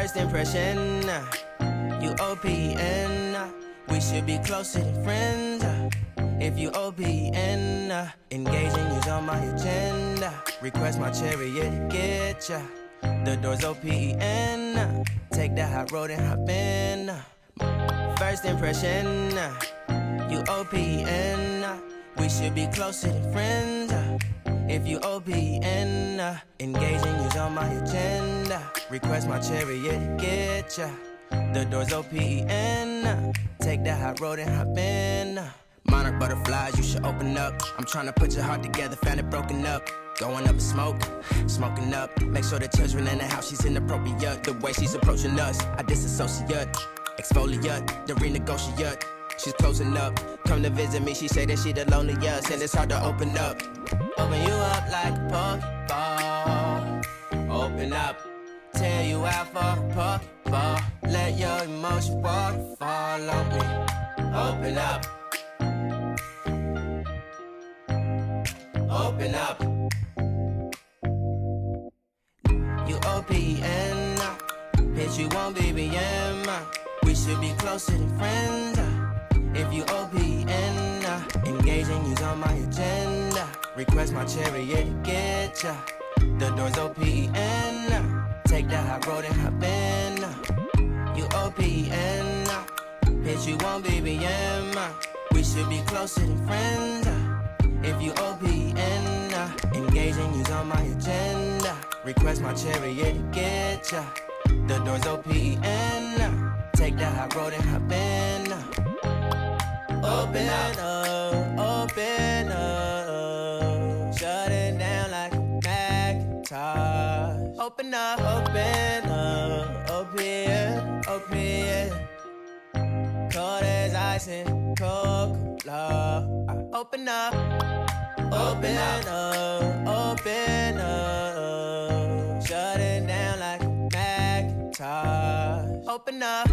First impression, you OPN, we should be closer than friends. If you OPN, engaging you's on my agenda. Request my chariot to get ya. The door's OPN, take the hot road and hop in. First impression, you OPN, we should be closer than friends. If you OPN, engaging you's on my agenda. Request my chariot to get ya. The door's OPN, take the hot road and hop in. Monarch butterflies, you should open up. I'm trying to put your heart together, found it broken up. Going up in smoke, smoking up. Make sure the children in the house, she's inappropriate. The way she's approaching us, I disassociate. Exfoliate, the renegotiate. She's closing up, come to visit me. She say that she the loneliest, and it's hard to open up. Open you up like a Pokeball. Open up, tear you out for a Pokeball. Let your emotion waterfall on me. Open up. Open up. You OPN, bitch, you won't BBM. We should be closer than friends. If you OPN, engaging you's on my agenda. Request my chariot to get ya. The door's OPN, take the hot road and hop in. You OPN, bitch, you won't BBM. We should be closer than friends. If you OPN, engaging you's on my agenda. Request my chariot to get ya. The door's OPN, take the hot road and hop in. Open up, open up, shut it down like a Macintosh. Open up, open up, open, open. Cold as ice and Coca-Cola. Open up, open up, open up, shut it down like a Macintosh. Open up.